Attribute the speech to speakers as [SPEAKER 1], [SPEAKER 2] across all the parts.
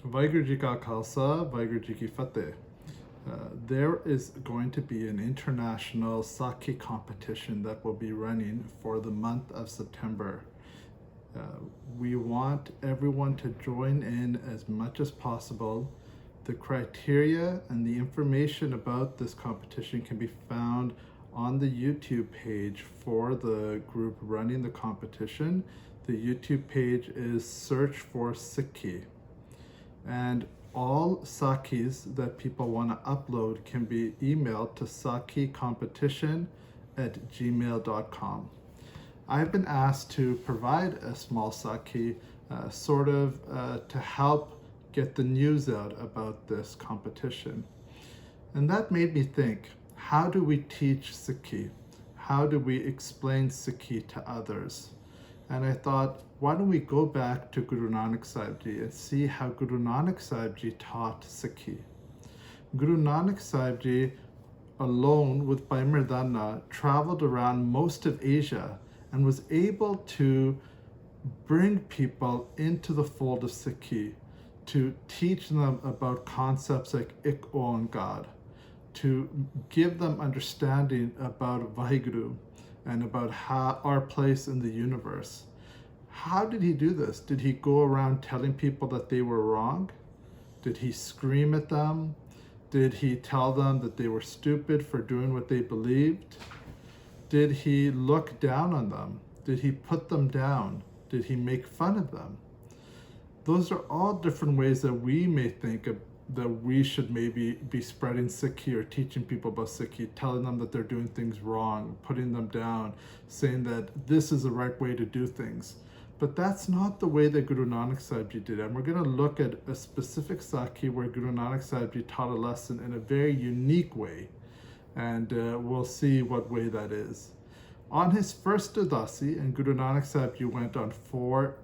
[SPEAKER 1] Vaheguru Ji Ka Khalsa, Vaheguru Ji Ki Fateh. There is going to be an international saakhi competition that will be running for the month of September. We want everyone to join in as much as possible. The criteria and the information about this competition can be found on the YouTube page for the group running the competition. The YouTube page is Search for Sikhi. And all saakhis that people want to upload can be emailed to saakhicompetition@gmail.com. I've been asked to provide a small saakhi to help get the news out about this competition. And that made me think, how do we teach Sikhi? How do we explain Sikhi to others? And I thought, why don't we go back to Guru Nanak Sahib Ji and see how Guru Nanak Sahib Ji taught Sikhi. Guru Nanak Sahib Ji, alone with Bhai Mardana, traveled around most of Asia and was able to bring people into the fold of Sikhi, to teach them about concepts like Ik Onkar, to give them understanding about Vaheguru and about our place in the universe. How did he do this? Did he go around telling people that they were wrong? Did he scream at them? Did he tell them that they were stupid for doing what they believed? Did he look down on them? Did he put them down? Did he make fun of them? Those are all different ways that we may think that we should maybe be spreading Sikhi or teaching people about Sikhi, telling them that they're doing things wrong, putting them down, saying that this is the right way to do things. But that's not the way that Guru Nanak Sahib Ji did it. And we're going to look at a specific saakhi where Guru Nanak Sahib Ji taught a lesson in a very unique way. And we'll see what way that is. On his first Udasi, and Guru Nanak Sahib Ji went on 4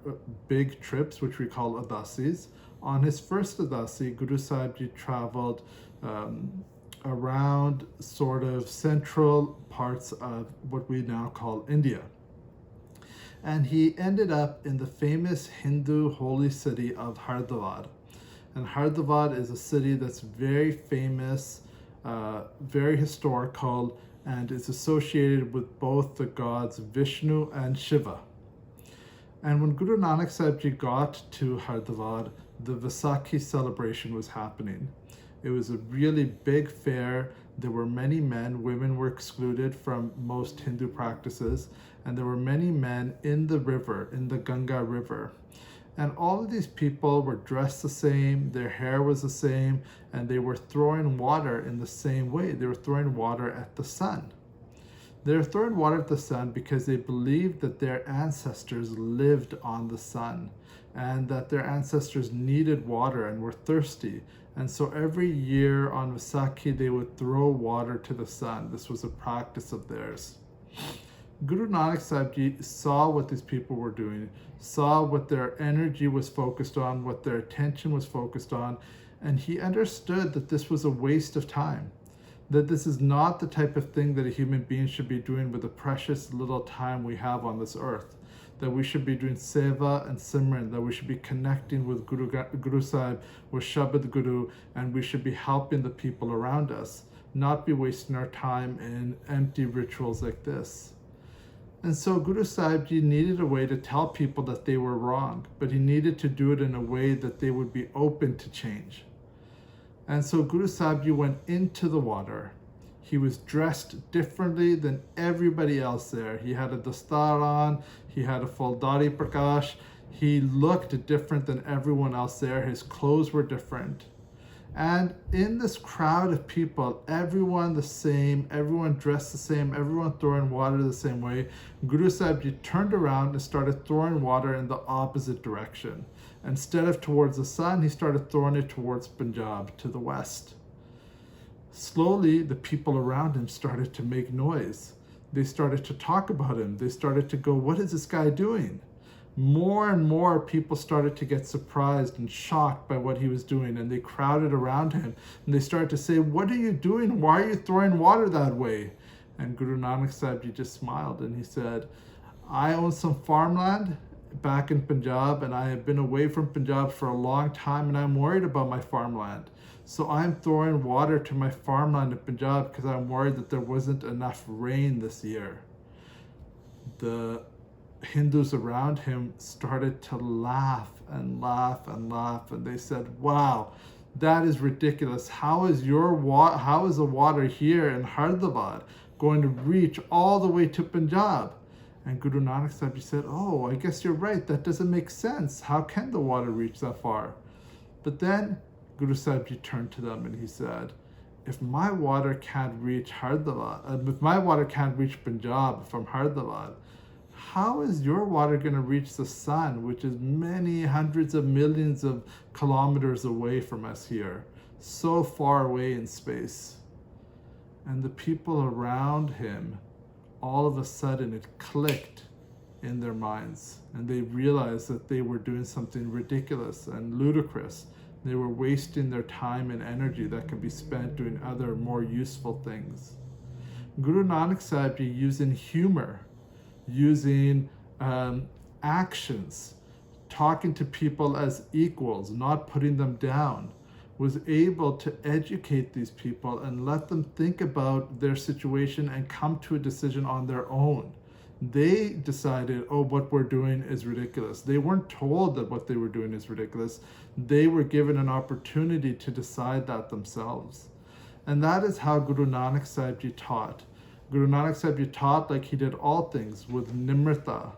[SPEAKER 1] big trips, which we call Udasis. On his first Udasi, Guru Sahib Ji traveled around sort of central parts of what we now call India. And he ended up in the famous Hindu holy city of Haridwar. And Haridwar is a city that's very famous, very historical, and is associated with both the gods Vishnu and Shiva. And when Guru Nanak Sahib Ji got to Haridwar, the Vaisakhi celebration was happening. It was a really big fair. There were many men. Women were excluded from most Hindu practices. And there were many men in the river, in the Ganga River. And all of these people were dressed the same, their hair was the same, and they were throwing water in the same way. They were throwing water at the sun. They were throwing water at the sun because they believed that their ancestors lived on the sun and that their ancestors needed water and were thirsty. And so every year on Vaisakhi, they would throw water to the sun. This was a practice of theirs. Guru Nanak Sahib Ji saw what these people were doing, saw what their energy was focused on, what their attention was focused on, and he understood that this was a waste of time, that this is not the type of thing that a human being should be doing with the precious little time we have on this earth, that we should be doing seva and simran, that we should be connecting with Guru Sahib, with Shabad Guru, and we should be helping the people around us, not be wasting our time in empty rituals like this. And so Guru Sahib Ji needed a way to tell people that they were wrong, but he needed to do it in a way that they would be open to change. And so Guru Sahib Ji went into the water. He was dressed differently than everybody else there. He had a dastar on, he had a full dari prakash, he looked different than everyone else there. His clothes were different. And in this crowd of people, everyone the same, everyone dressed the same, everyone throwing water the same way, Guru Sahib Ji turned around and started throwing water in the opposite direction. Instead of towards the sun, he started throwing it towards Punjab, to the west. Slowly, the people around him started to make noise. They started to talk about him. They started to go, what is this guy doing? More and more people started to get surprised and shocked by what he was doing, and they crowded around him and they started to say, what are you doing? Why are you throwing water that way? And Guru Nanak Sahib Ji just smiled and he said, I own some farmland back in Punjab, and I have been away from Punjab for a long time, and I'm worried about my farmland. So I'm throwing water to my farmland in Punjab because I'm worried that there wasn't enough rain this year. The Hindus around him started to laugh and laugh and laugh, and they said, wow, that is ridiculous. How is the water here in Haridwar going to reach all the way to Punjab? And Guru Nanak Sahib Ji said, oh, I guess you're right. That doesn't make sense. How can the water reach that far? But then Guru Sahib Ji turned to them and he said, if my water can't reach Haridwar, if my water can't reach Punjab from Haridwar, how is your water going to reach the sun, which is many hundreds of millions of kilometers away from us here, so far away in space? And the people around him, all of a sudden it clicked in their minds, and they realized that they were doing something ridiculous and ludicrous. They were wasting their time and energy that could be spent doing other more useful things. Guru Nanak Sahib Ji, using humor, using actions, talking to people as equals, not putting them down, was able to educate these people and let them think about their situation and come to a decision on their own. They decided, oh, what we're doing is ridiculous. They weren't told that what they were doing is ridiculous. They were given an opportunity to decide that themselves. And that is how Guru Nanak Sahib Ji taught. Guru Nanak Sahib Ji taught like he did all things, with nimrata,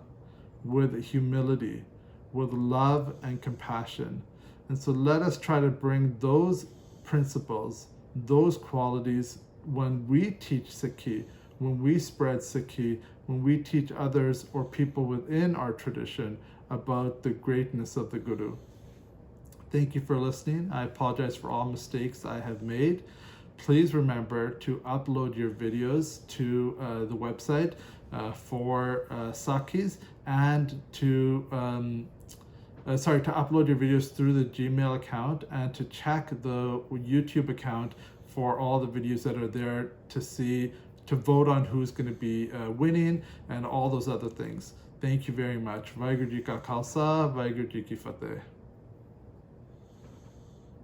[SPEAKER 1] with humility, with love and compassion. And so let us try to bring those principles, those qualities when we teach Sikhi, when we spread Sikhi, when we teach others or people within our tradition about the greatness of the Guru. Thank you for listening. I apologize for all mistakes I have made. Please remember to upload your videos to the website for saakhis, and to upload your videos through the Gmail account, and to check the YouTube account for all the videos that are there to vote on who's going to be winning and all those other things. Thank you very much. Vaheguru Ji Ka Khalsa, Vaheguru Ji Ki Fateh.